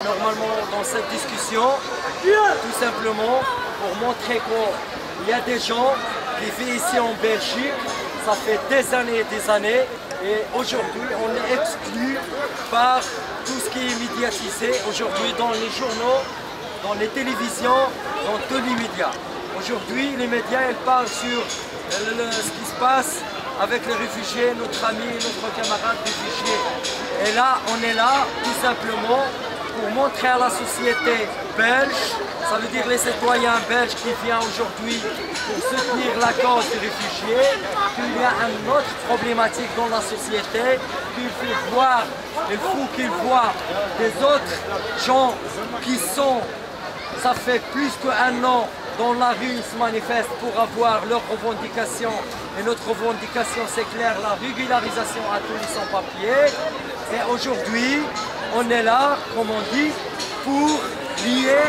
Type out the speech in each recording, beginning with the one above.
Normalement dans cette discussion, tout simplement pour montrer qu'il y a des gens qui vivent ici en Belgique, ça fait des années, et aujourd'hui on est exclu par tout ce qui est médiatisé aujourd'hui dans les journaux, dans les télévisions, dans tous les médias. Aujourd'hui les médias ils parlent sur ce qui se passe avec les réfugiés, notre ami, notre camarade réfugiés. Et là, on est là tout simplement pour montrer à la société belge, ça veut dire les citoyens belges qui viennent aujourd'hui pour soutenir la cause des réfugiés, qu'il y a une autre problématique dans la société, qu'il faut qu'ils voient des autres gens qui sont, ça fait plus qu'un an, dans la rue, ils se manifestent pour avoir leurs revendications. Et notre revendication, c'est clair, la régularisation à tous les sans-papiers. Et aujourd'hui, on est là, comme on dit, pour lier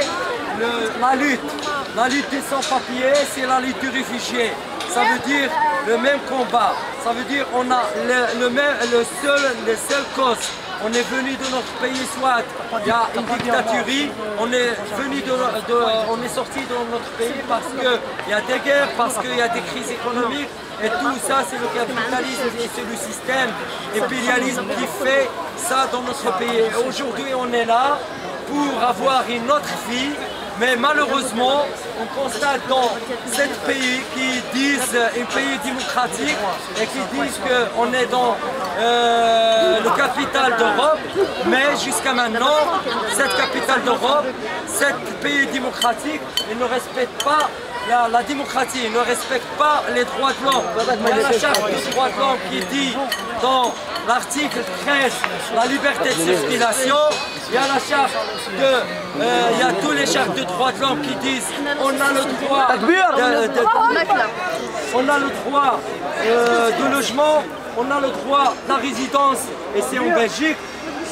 la lutte. La lutte des sans-papiers, c'est la lutte du réfugié. Ça veut dire le même combat. Ça veut dire qu'on a les seules causes. On est venu de notre pays, soit il y a une dictature, on est sorti de notre pays parce qu'il y a des guerres, parce qu'il y a des crises économiques, et tout ça c'est le capitalisme et c'est le système impérialisme qui fait ça dans notre pays. Aujourd'hui on est là pour avoir une autre vie, mais malheureusement on constate dans ce pays qui disent un pays démocratique et qui disent qu'on est dans le capital d'Europe, mais jusqu'à maintenant, cette capitale d'Europe, ce pays démocratique, il ne respecte pas la démocratie, il ne respecte pas les droits de l'homme. Il y a la charte des droits de l'homme qui dit dans l'article 13 la liberté de circulation. Il y a la charte il y a tous les chartes de droits de l'homme qui disent on a le droit de logement, on a le droit de la résidence, et c'est en Belgique,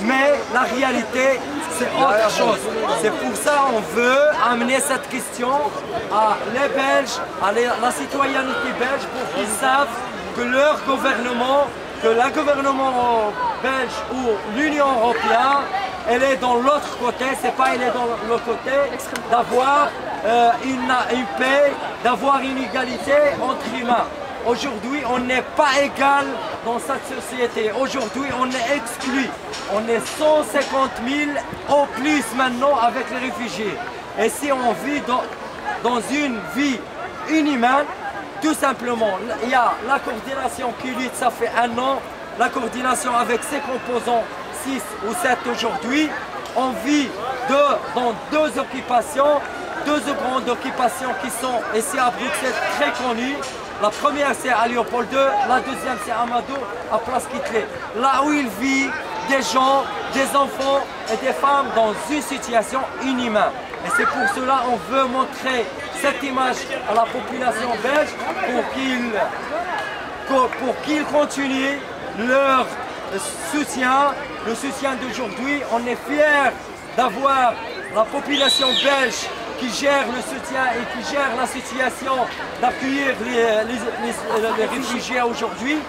mais la réalité c'est autre chose. C'est pour ça qu'on veut amener cette question à les Belges, à la citoyenneté belge, pour qu'ils savent que leur gouvernement, que le gouvernement belge ou l'Union européenne, elle est dans l'autre côté, c'est pas elle est dans le côté d'avoir une paix, d'avoir une égalité entre humains. Aujourd'hui, on n'est pas égal dans cette société. Aujourd'hui, on est exclu. On est 150 000 au plus maintenant avec les réfugiés. Et si on vit dans une vie inhumaine, tout simplement, il y a la coordination qui lutte, ça fait un an, la coordination avec ses composants, 6 ou 7 aujourd'hui. On vit dans deux occupations, deux grandes occupations qui sont ici à Bruxelles très connues. La première c'est à Léopold II, la deuxième c'est à Amadou, à Place Kittley. Là où il vit des gens, des enfants et des femmes dans une situation inhumaine. Et c'est pour cela qu'on veut montrer cette image à la population belge pour qu'ils continuent leur soutien, le soutien d'aujourd'hui. On est fiers d'avoir la population belge qui gère le soutien et qui gère la situation d'accueillir les réfugiés aujourd'hui,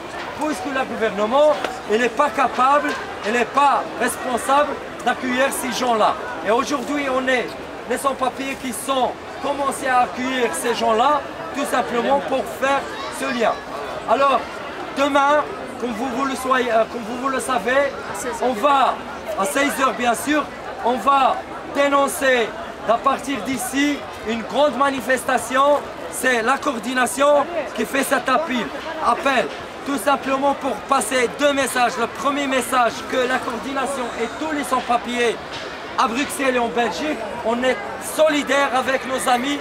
puisque le gouvernement n'est pas capable, il n'est pas responsable d'accueillir ces gens-là. Et aujourd'hui, on est les sans-papiers qui sont commencés à accueillir ces gens-là, tout simplement pour faire ce lien. Alors, demain, comme vous le savez, on va, à 16h bien sûr, on va dénoncer à partir d'ici une grande manifestation. C'est la coordination qui fait cet appel, tout simplement pour passer deux messages. Le premier message, que la coordination et tous les sans-papiers à Bruxelles et en Belgique, on est solidaires avec nos amis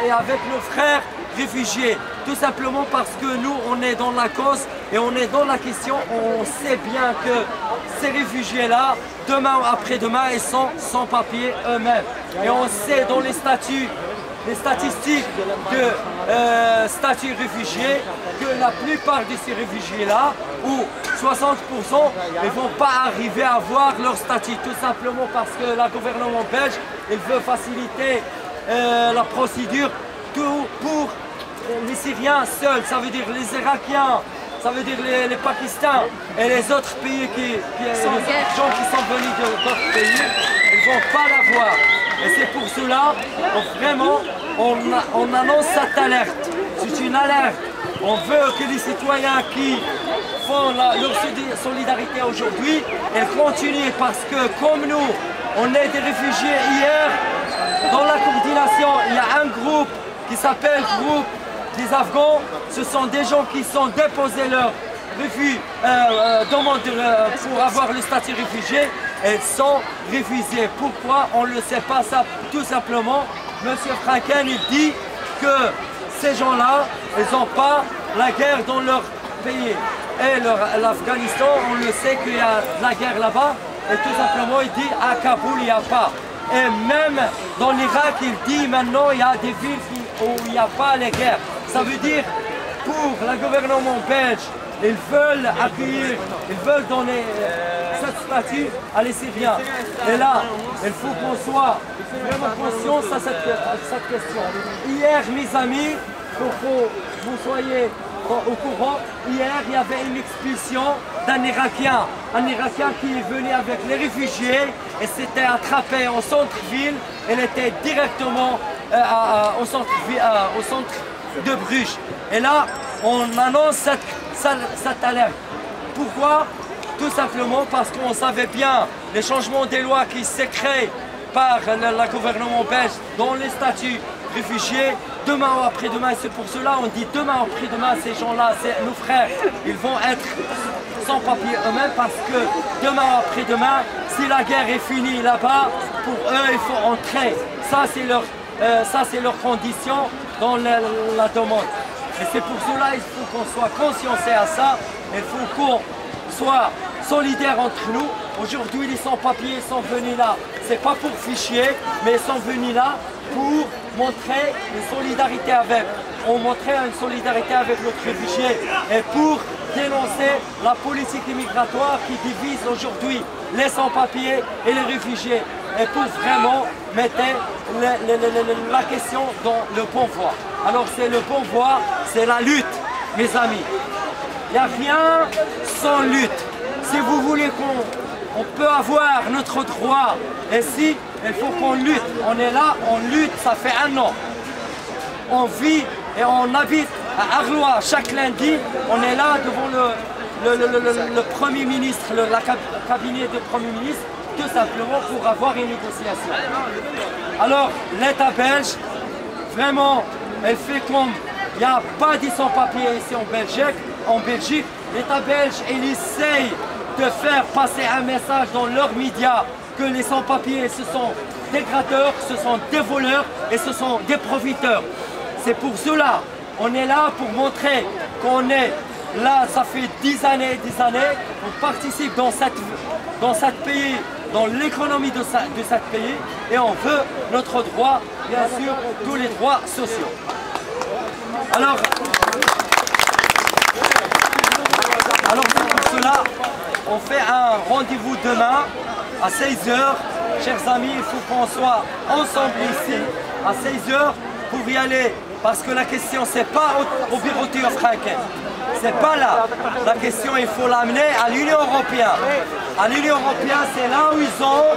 et avec nos frères réfugiés. Tout simplement parce que nous, on est dans la cause et on est dans la question. On sait bien que ces réfugiés-là, demain ou après-demain, ils sont sans papier eux-mêmes. Et on sait dans les statistiques de statuts réfugiés que la plupart de ces réfugiés-là, ou 60%, ne vont pas arriver à avoir leur statut, tout simplement parce que le gouvernement belge, il veut faciliter la procédure pour les Syriens seuls, ça veut dire les Irakiens, ça veut dire les Pakistanais et les autres pays les gens qui sont venus d'autres pays, ils ne vont pas l'avoir. Et c'est pour cela, vraiment, on annonce cette alerte. C'est une alerte. On veut que les citoyens qui font leur solidarité aujourd'hui, elles continuent parce que comme nous, on est des réfugiés hier, dans la coordination, il y a un groupe qui s'appelle Groupe des Afghans. Ce sont des gens qui sont déposés leur demande pour avoir le statut réfugié. Elles sont refusées. Pourquoi? On ne le sait pas, ça tout simplement. Monsieur Franken, il dit que ces gens-là, ils n'ont pas la guerre dans leur pays. Et l'Afghanistan, on le sait qu'il y a de la guerre là-bas. Et tout simplement, il dit à Kaboul, il n'y a pas. Et même dans l'Irak, il dit maintenant, il y a des villes où il n'y a pas les guerres. Ça veut dire, pour le gouvernement belge, ils veulent accueillir, ils veulent donner cette statut à les Syriens. Et là, il faut qu'on soit vraiment conscient de cette question. Hier, mes amis, pour que vous soyez au courant, hier, il y avait une expulsion d'un Irakien. Un Irakien qui est venu avec les réfugiés et s'était attrapé au centre-ville. Il était directement au centre de Bruges. Et là, on annonce cette alerte. Pourquoi? Tout simplement parce qu'on savait bien les changements des lois qui s'est créés par le gouvernement belge dans les statuts réfugiés, demain ou après-demain. Et c'est pour cela on dit demain ou après-demain, ces gens-là, nos frères, ils vont être sans papier eux-mêmes parce que demain ou après-demain, si la guerre est finie là-bas, pour eux, il faut entrer. Ça, c'est leur condition dans la demande. Et c'est pour cela qu'il faut qu'on soit consciencé à ça. Il faut qu'on soit solidaires entre nous. Aujourd'hui, les sans-papiers sont venus là. C'est pas pour fichier, mais ils sont venus là pour montrer une solidarité avec. On montrait une solidarité avec notre réfugié et pour dénoncer la politique immigratoire qui divise aujourd'hui les sans-papiers et les réfugiés. Et pour vraiment mettre la question dans le bon voie. Alors c'est le bon voie, c'est la lutte, mes amis. Il n'y a rien sans lutte. Si vous voulez qu'on peut avoir notre droit, et si il faut qu'on lutte, on est là, on lutte, ça fait 1 an. On vit et on habite à Arlois chaque lundi, on est là devant le Premier ministre, le cabinet du Premier ministre, tout simplement pour avoir une négociation. Alors l'État belge, vraiment, elle fait comme il n'y a pas de sans-papiers ici en Belgique, l'État belge, il essaye de faire passer un message dans leurs médias que les sans-papiers, ce sont des grateurs, ce sont des voleurs et ce sont des profiteurs. C'est pour cela, on est là pour montrer qu'on est là, ça fait 10 années, on participe dans cette pays, dans l'économie de ce pays et on veut notre droit, bien sûr, tous les droits sociaux. Alors c'est pour cela, on fait un rendez-vous demain à 16 h. Chers amis, il faut qu'on soit ensemble ici à 16 h pour y aller. Parce que la question, c'est pas au bureau de Franken. C'est pas là. La question, il faut l'amener à l'Union européenne. À l'Union européenne, c'est là où ils ont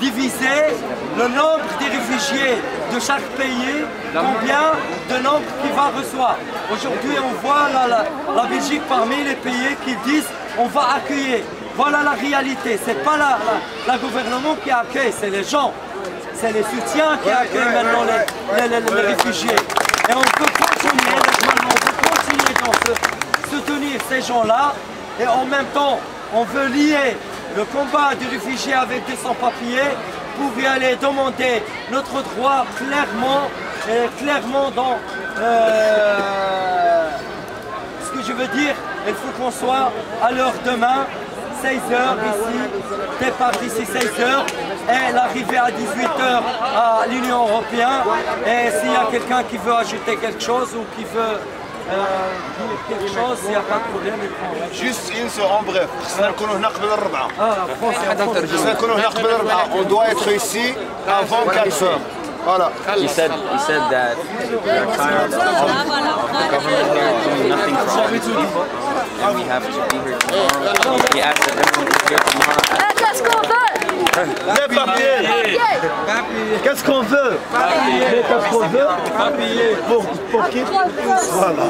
divisé le nombre des réfugiés de chaque pays, combien de nombre qu'il va recevoir. Aujourd'hui, on voit la Belgique parmi les pays qui disent on va accueillir. Voilà la réalité. C'est pas le gouvernement qui accueille, c'est les gens. C'est les soutiens qui accueillent maintenant les réfugiés. Et on peut continuer, normalement, on peut continuer dans soutenir ces gens-là. Et en même temps, on veut lier le combat des réfugiés avec des sans-papiers pour y aller demander notre droit clairement dans ce que je veux dire. Il faut qu'on soit à l'heure demain, 16 h ici, départ d'ici 16 h et l'arrivée à 18 h à l'Union européenne. Et s'il y a quelqu'un qui veut ajouter quelque chose ou qui veut dire quelque chose, il n'y a pas de problème. Juste en bref, on doit être ici avant 4 h. Voilà. He said that they're tired of the government here doing nothing for all these people. and we have to be here tomorrow. He asked that everyone is here tomorrow. Qu'est-ce qu'on veut? Les papiers. Qu'est-ce qu'on veut? Qu'est-ce qu'on veut? Pour qui? Voilà.